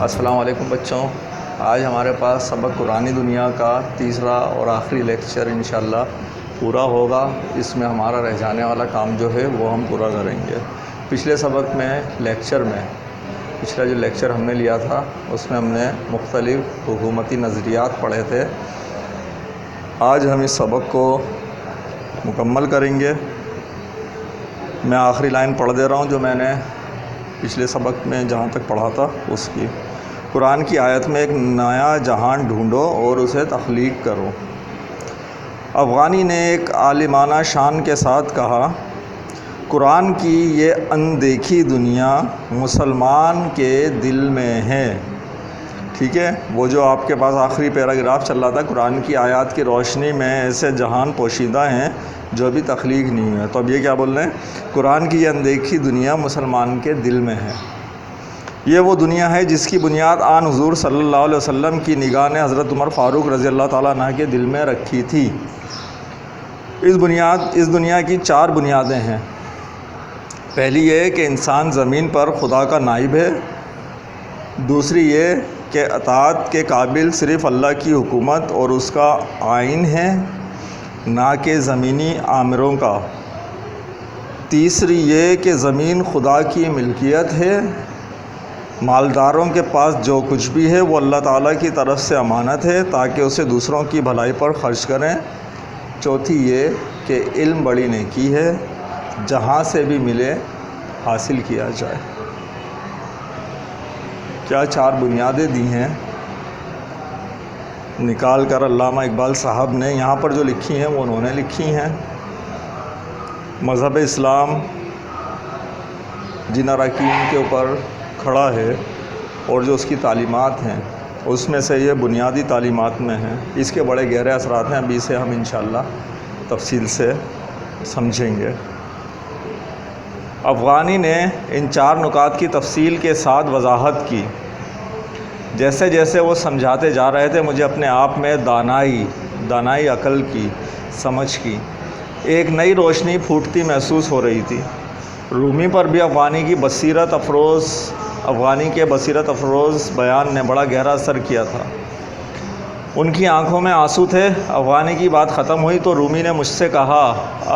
السلام علیکم بچوں، آج ہمارے پاس سبق قرآنی دنیا کا تیسرا اور آخری لیکچر انشاءاللہ پورا ہوگا۔ اس میں ہمارا رہ جانے والا کام جو ہے وہ ہم پورا کریں گے۔ پچھلے سبق میں پچھلا جو لیکچر ہم نے لیا تھا اس میں ہم نے مختلف حکومتی نظریات پڑھے تھے۔ آج ہم اس سبق کو مکمل کریں گے۔ میں آخری لائن پڑھ دے رہا ہوں جو میں نے پچھلے سبق میں جہاں تک پڑھا تھا اس کی۔ قرآن کی آیت میں ایک نیا جہان ڈھونڈو اور اسے تخلیق کرو۔ افغانی نے ایک عالمانہ شان کے ساتھ کہا، قرآن کی یہ اندیکھی دنیا مسلمان کے دل میں ہے۔ ٹھیک ہے، وہ جو آپ کے پاس آخری پیراگراف چل رہا تھا، قرآن کی آیات کی روشنی میں ایسے جہان پوشیدہ ہیں جو ابھی تخلیق نہیں ہوئے۔ تو اب یہ کیا بول رہے ہیں؟ قرآن کی یہ اندیکھی دنیا مسلمان کے دل میں ہے۔ یہ وہ دنیا ہے جس کی بنیاد آن حضور صلی اللہ علیہ وسلم کی نگاہ نے حضرت عمر فاروق رضی اللہ تعالیٰ عنہ کے دل میں رکھی تھی۔ اس دنیا کی 4 بنیادیں ہیں۔ پہلی یہ کہ انسان زمین پر خدا کا نائب ہے۔ دوسری یہ کہ اطاعت کے قابل صرف اللہ کی حکومت اور اس کا آئین ہے، نہ کہ زمینی آمروں کا۔ تیسری یہ کہ زمین خدا کی ملکیت ہے، مالداروں کے پاس جو کچھ بھی ہے وہ اللہ تعالیٰ کی طرف سے امانت ہے تاکہ اسے دوسروں کی بھلائی پر خرچ کریں۔ چوتھی یہ کہ علم بڑی نیکی ہے، جہاں سے بھی ملے حاصل کیا جائے۔ کیا 4 بنیادیں دی ہیں نکال کر علامہ اقبال صاحب نے، یہاں پر جو لکھی ہیں وہ انہوں نے لکھی ہیں۔ مذہب اسلام جن اراکین کے اوپر کھڑا ہے اور جو اس کی تعلیمات ہیں اس میں سے یہ بنیادی تعلیمات میں ہیں۔ اس کے بڑے گہرے اثرات ہیں، ابھی اسے ہم انشاءاللہ تفصیل سے سمجھیں گے۔ افغانی نے ان 4 نکات کی تفصیل کے ساتھ وضاحت کی۔ جیسے جیسے وہ سمجھاتے جا رہے تھے مجھے اپنے آپ میں دانائی عقل کی، سمجھ کی ایک نئی روشنی پھوٹتی محسوس ہو رہی تھی۔ رومی پر بھی افغانی کے بصیرت افروز بیان نے بڑا گہرا اثر کیا تھا۔ ان کی آنکھوں میں آنسو تھے۔ افغانی کی بات ختم ہوئی تو رومی نے مجھ سے کہا،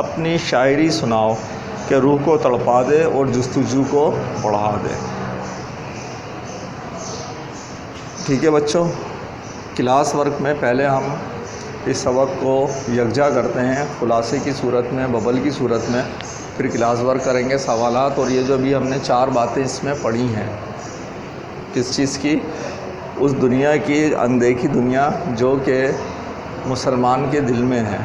اپنی شاعری سناؤ کہ روح کو تڑپا دے اور جستجو کو بڑھا دے۔ ٹھیک ہے بچوں، کلاس ورک میں پہلے ہم اس سبق کو یکجا کرتے ہیں، خلاصے کی صورت میں، ببل کی صورت میں، پھر کلاس ورک کریں گے، سوالات۔ اور یہ جو بھی ہم نے 4 باتیں اس میں پڑھی ہیں، کس چیز کی؟ اس دنیا کی اندیکھی دنیا جو کہ مسلمان کے دل میں ہے،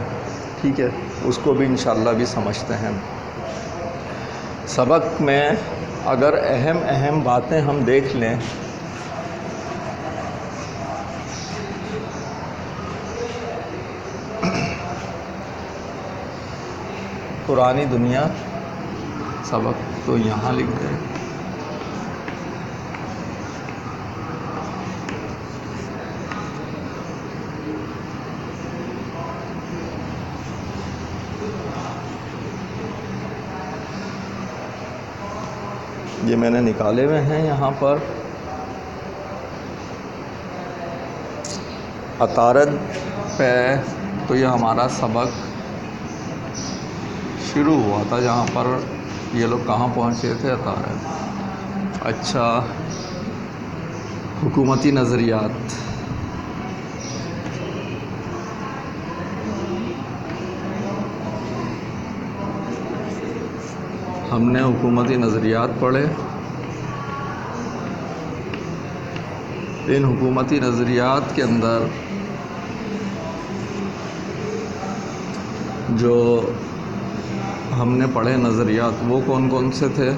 ٹھیک ہے، اس کو بھی انشاءاللہ بھی سمجھتے ہیں۔ سبق میں اگر اہم باتیں ہم دیکھ لیں، قرآنی دنیا سبق تو یہاں لکھ دیں۔ یہ میں نے نکالے ہوئے ہیں یہاں پر۔ عطارد پہ تو یہ ہمارا سبق شروع ہوا تھا، جہاں پر یہ لوگ کہاں پہنچے تھے؟ عطارد۔ اچھا، حکومتی نظریات۔ ہم نے حکومتی نظریات پڑھے۔ ان حکومتی نظریات کے اندر جو ہم نے پڑھے نظریات وہ کون کون سے تھے؟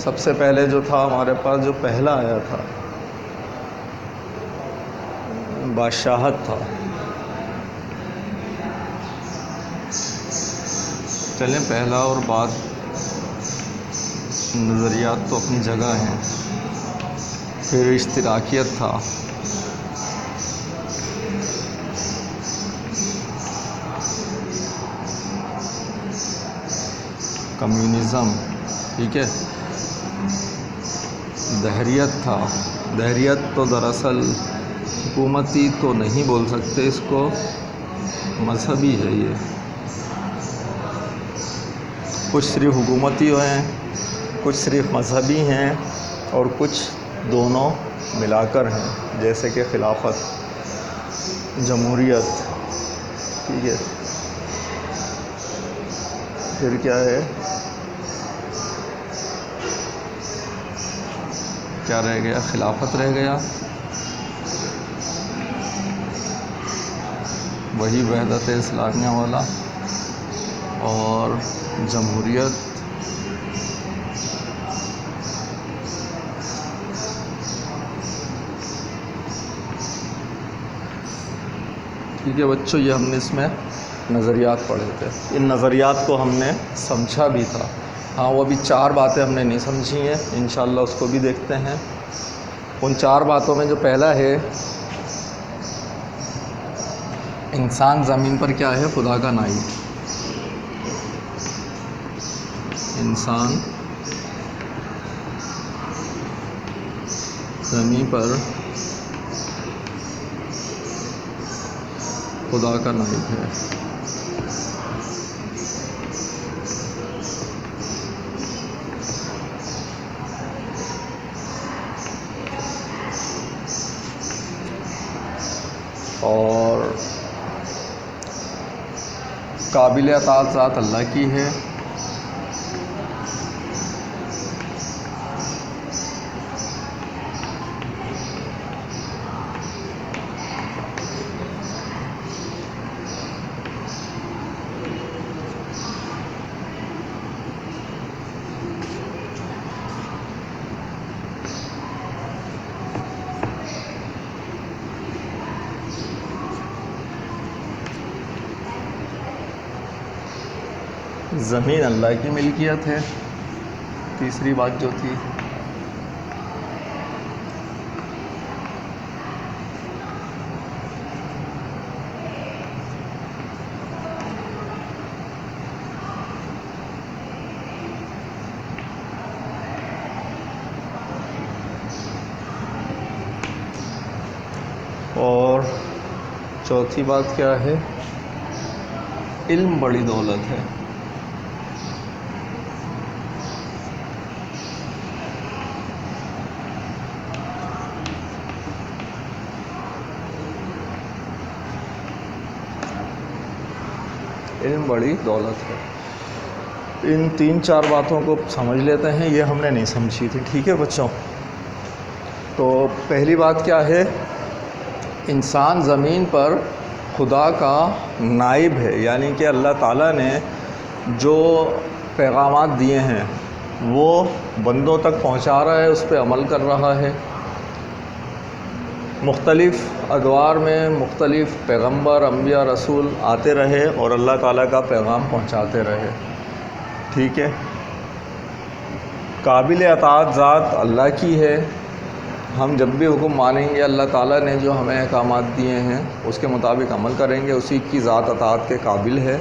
سب سے پہلے جو تھا ہمارے پاس، جو پہلا آیا تھا، بادشاہت تھا۔ چلیں، پہلا اور بعد نظریات تو اپنی جگہ ہیں۔ پھر اشتراکیت تھا، کمیونزم، ٹھیک ہے، دہریت تھا. دہریت تو دراصل حکومتی تو نہیں بول سکتے اس کو، مذہبی ہے یہ. کچھ صرف حکومتی ہیں، کچھ صرف مذہبی ہیں، اور کچھ دونوں ملا کر ہیں، جیسے کہ خلافت، جمہوریت. ٹھیک ہے، پھر کیا ہے، کیا رہ گیا؟ خلافت رہ گیا، وہی وحدت اسلامیہ والا، اور جمہوریت. ٹھیک ہے بچوں، یہ ہم نے اس میں نظریات پڑھے تھے. ان نظریات کو ہم نے سمجھا بھی تھا. ہاں، وہ ابھی 4 باتیں ہم نے نہیں سمجھی ہیں، انشاءاللہ اس کو بھی دیکھتے ہیں. ان 4 باتوں میں جو پہلا ہے، انسان زمین پر کیا ہے؟ خدا کا نائب. انسان زمین پر خدا کا نائب ہے. اور قابل اطاعت ذات اللہ کی ہے. زمین اللہ کی ملکیت ہے، تیسری بات جو تھی. اور چوتھی بات کیا ہے؟ علم بڑی دولت ہے. علم بڑی دولت ہے. ان 3-4 باتوں کو سمجھ لیتے ہیں، یہ ہم نے نہیں سمجھی تھی. ٹھیک ہے بچوں، تو پہلی بات کیا ہے؟ انسان زمین پر خدا کا نائب ہے، یعنی کہ اللہ تعالیٰ نے جو پیغامات دیے ہیں وہ بندوں تک پہنچا رہا ہے، اس پہ عمل کر رہا ہے. مختلف ادوار میں مختلف پیغمبر، انبیاء، رسول آتے رہے اور اللہ تعالیٰ کا پیغام پہنچاتے رہے. ٹھیک ہے، قابل اطاعت ذات اللہ کی ہے. ہم جب بھی حکم مانیں گے، اللہ تعالیٰ نے جو ہمیں احکامات دیے ہیں اس کے مطابق عمل کریں گے. اسی کی ذات اطاعت کے قابل ہے،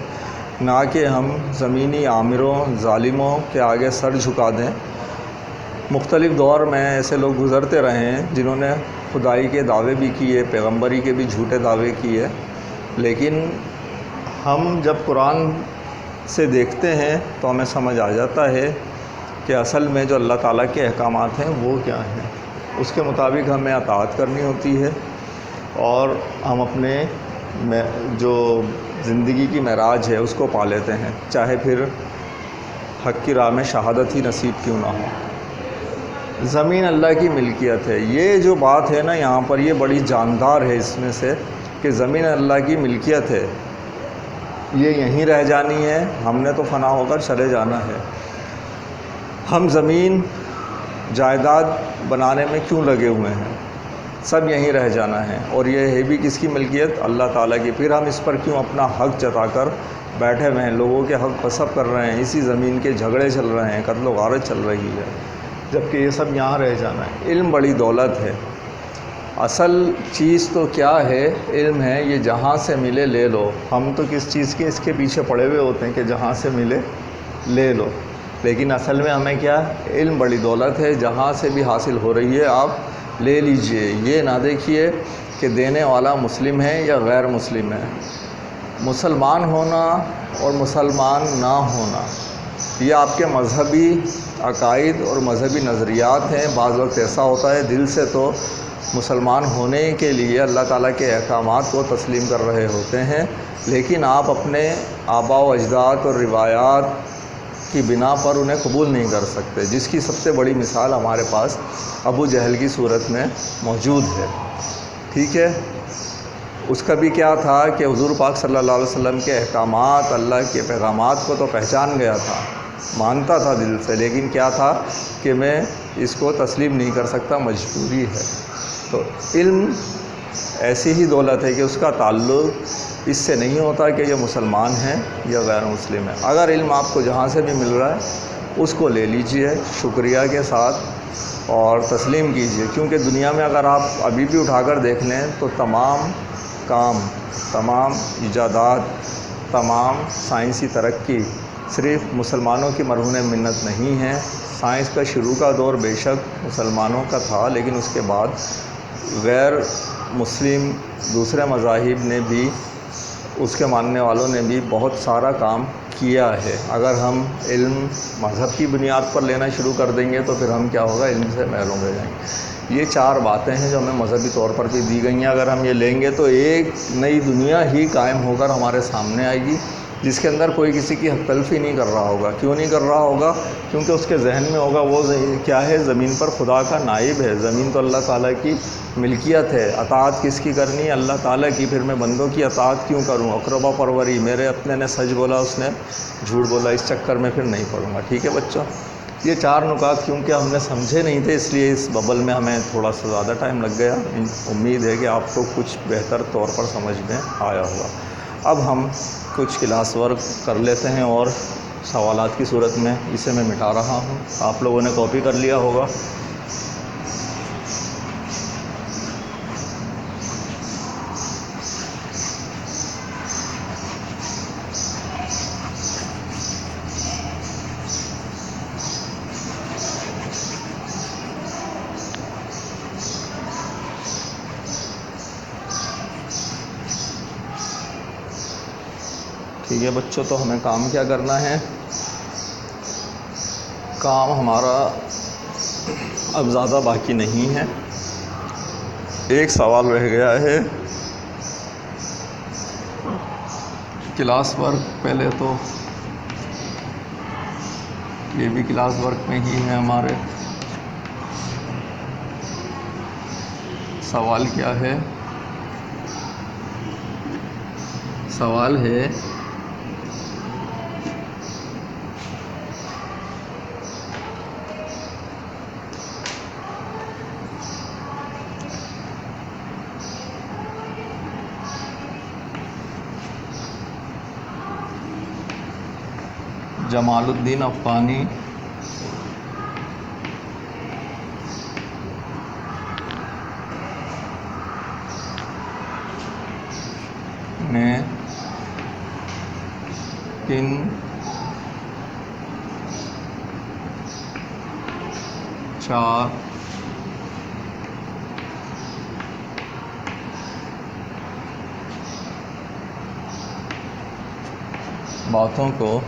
نہ کہ ہم زمینی آمروں، ظالموں کے آگے سر جھکا دیں. مختلف دور میں ایسے لوگ گزرتے رہے ہیں جنہوں نے خدائی کے دعوے بھی کیے، پیغمبری کے بھی جھوٹے دعوے کیے، لیکن ہم جب قرآن سے دیکھتے ہیں تو ہمیں سمجھ آ جاتا ہے کہ اصل میں جو اللہ تعالیٰ کے احکامات ہیں وہ کیا ہیں. اس کے مطابق ہمیں اطاعت کرنی ہوتی ہے، اور ہم اپنے جو زندگی کی معراج ہے اس کو پا لیتے ہیں، چاہے پھر حق کی راہ میں شہادت ہی نصیب کیوں نہ ہو. زمین اللہ کی ملکیت ہے. یہ جو بات ہے نا یہاں پر، یہ بڑی جاندار ہے اس میں سے، کہ زمین اللہ کی ملکیت ہے، یہ یہیں رہ جانی ہے. ہم نے تو فنا ہو کر چلے جانا ہے. ہم زمین جائیداد بنانے میں کیوں لگے ہوئے ہیں؟ سب یہیں رہ جانا ہے. اور یہ ہے بھی کس کی ملکیت؟ اللہ تعالیٰ کی. پھر ہم اس پر کیوں اپنا حق جتا کر بیٹھے ہوئے ہیں؟ لوگوں کے حق غصب کر رہے ہیں، اسی زمین کے جھگڑے چل رہے ہیں، قتل و غارت چل رہی ہے، جبکہ یہ سب یہاں رہ جانا ہے. علم بڑی دولت ہے. اصل چیز تو کیا ہے؟ علم ہے. یہ جہاں سے ملے لے لو. ہم تو کس چیز کے اس کے پیچھے پڑے ہوئے ہوتے ہیں کہ جہاں سے ملے لے لو. لیکن اصل میں ہمیں کیا، علم بڑی دولت ہے، جہاں سے بھی حاصل ہو رہی ہے آپ لے لیجئے، یہ نہ دیکھیے کہ دینے والا مسلم ہے یا غیر مسلم ہے۔ مسلمان ہونا اور مسلمان نہ ہونا یہ آپ کے مذہبی عقائد اور مذہبی نظریات ہیں۔ بعض وقت ایسا ہوتا ہے دل سے تو مسلمان ہونے کے لیے اللہ تعالیٰ کے احکامات کو تسلیم کر رہے ہوتے ہیں، لیکن آپ اپنے آباء و اجداد اور روایات کی بنا پر انہیں قبول نہیں کر سکتے، جس کی سب سے بڑی مثال ہمارے پاس ابو جہل کی صورت میں موجود ہے۔ ٹھیک ہے، اس کا بھی کیا تھا کہ حضور پاک صلی اللہ علیہ وسلم کے احکامات، اللہ کے پیغامات کو تو پہچان گیا تھا، مانتا تھا دل سے، لیکن کیا تھا کہ میں اس کو تسلیم نہیں کر سکتا، مجبوری ہے۔ تو علم ایسی ہی دولت ہے کہ اس کا تعلق اس سے نہیں ہوتا کہ یہ مسلمان ہیں یا غیر مسلم ہیں۔ اگر علم آپ کو جہاں سے بھی مل رہا ہے اس کو لے لیجئے شکریہ کے ساتھ اور تسلیم کیجئے، کیونکہ دنیا میں اگر آپ ابھی بھی اٹھا کر دیکھ لیں تو تمام کام، تمام ایجادات، تمام سائنسی ترقی صرف مسلمانوں کی مرہون منت نہیں ہے۔ سائنس کا شروع کا دور بے شک مسلمانوں کا تھا، لیکن اس کے بعد غیر مسلم دوسرے مذاہب نے بھی، اس کے ماننے والوں نے بھی بہت سارا کام کیا ہے۔ اگر ہم علم مذہب کی بنیاد پر لینا شروع کر دیں گے تو پھر ہم کیا ہوگا، علم سے محروم رہ جائیں گے۔ یہ 4 باتیں ہیں جو ہمیں مذہبی طور پر بھی دی گئی ہیں، اگر ہم یہ لیں گے تو ایک نئی دنیا ہی قائم ہو کر ہمارے سامنے آئے گی، جس کے اندر کوئی کسی کی حق تلفی نہیں کر رہا ہوگا۔ کیوں نہیں کر رہا ہوگا؟ کیونکہ اس کے ذہن میں ہوگا وہ کیا ہے، زمین پر خدا کا نائب ہے، زمین تو اللہ تعالیٰ کی ملکیت ہے، اطاعت کس کی کرنی ہے، اللہ تعالیٰ کی، پھر میں بندوں کی اطاعت کیوں کروں، اقربا پروری، میرے اپنے نے سچ بولا اس نے جھوٹ بولا، اس چکر میں پھر نہیں پڑوں گا۔ ٹھیک ہے بچوں، یہ 4 نکات کیونکہ ہم نے سمجھے نہیں تھے، اس لیے اس ببل میں ہمیں تھوڑا سا زیادہ ٹائم لگ گیا۔ امید ہے کہ آپ کو کچھ بہتر طور پر سمجھ میں آیا ہوگا۔ اب ہم کچھ کلاس ورک کر لیتے ہیں اور سوالات کی صورت میں اسے میں مٹا رہا ہوں، آپ لوگوں نے کاپی کر لیا ہوگا۔ ٹھیک ہے بچوں، تو ہمیں کام کیا کرنا ہے؟ کام ہمارا اب زیادہ باقی نہیں ہے، ایک سوال رہ گیا ہے، کلاس ورک۔ پہلے تو یہ بھی کلاس ورک میں ہی ہے ہمارے۔ سوال کیا ہے؟ سوال ہے جمال الدین افغانی نے کن چار باتوں کو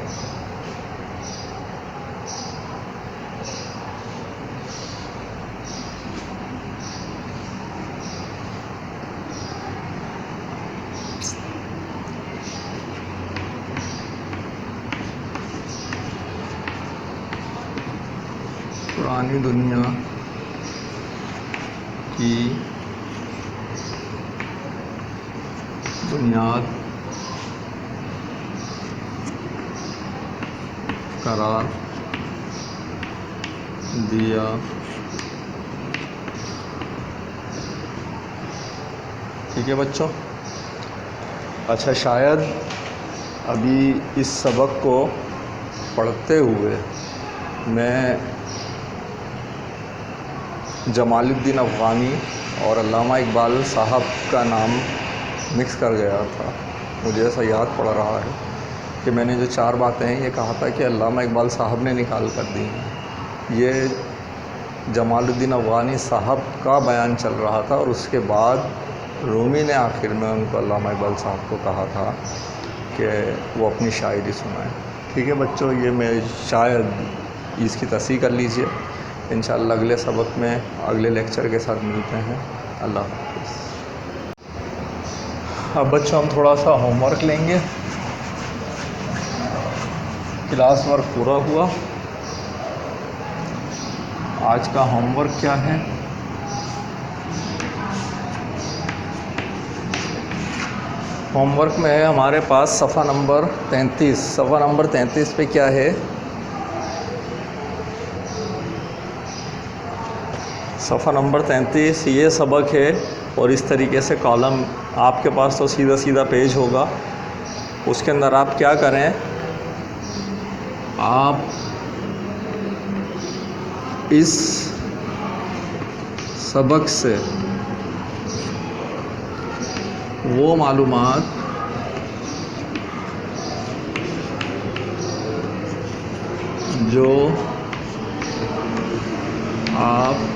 پرانی دنیا کی بنیاد قرار دیا ٹھیک ہے بچوں؟ اچھا، شاید ابھی اس سبق کو پڑھتے ہوئے میں جمال الدین افغانی اور علامہ اقبال صاحب کا نام مکس کر گیا تھا، مجھے ایسا یاد پڑ رہا ہے۔ کہ میں نے جو 4 باتیں ہیں یہ کہا تھا کہ علامہ اقبال صاحب نے نکال کر دی ہیں، یہ جمال الدین افغانی صاحب کا بیان چل رہا تھا، اور اس کے بعد رومی نے آخر میں ان کو علامہ اقبال صاحب کو کہا تھا کہ وہ اپنی شاعری سنائیں۔ ٹھیک ہے بچوں، یہ میں شاید اس کی تصحیح کر لیجئے، انشاءاللہ اگلے سبق میں اگلے لیکچر کے ساتھ ملتے ہیں۔ اللہ حافظ۔ اب بچوں ہم تھوڑا سا ہوم ورک لیں گے۔ کلاس ورک پورا ہوا۔ آج کا ہوم ورک کیا ہے؟ ہوم ورک میں ہے ہمارے پاس صفحہ نمبر 33۔ صفحہ نمبر 33 پہ کیا ہے؟ صفحہ نمبر 33 یہ سبق ہے، اور اس طریقے سے کالم آپ کے پاس تو سیدھا سیدھا پیج ہوگا، اس کے اندر آپ کیا کریں، آپ اس سبق سے وہ معلومات جو آپ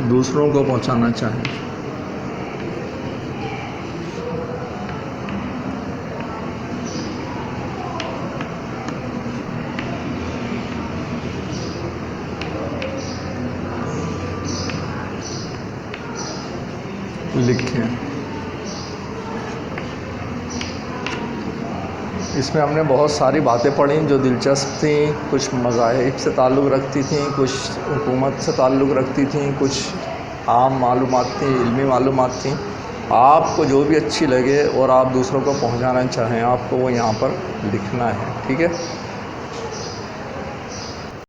دوسروں کو پہنچانا چاہیں، لکھیں۔ اس میں ہم نے بہت ساری باتیں پڑھیں جو دلچسپ تھیں، کچھ مذاہب سے تعلق رکھتی تھیں، کچھ حکومت سے تعلق رکھتی تھیں، کچھ عام معلومات تھیں، علمی معلومات تھیں۔ آپ کو جو بھی اچھی لگے اور آپ دوسروں کو پہنچانا چاہیں، آپ کو وہ یہاں پر لکھنا ہے، ٹھیک ہے۔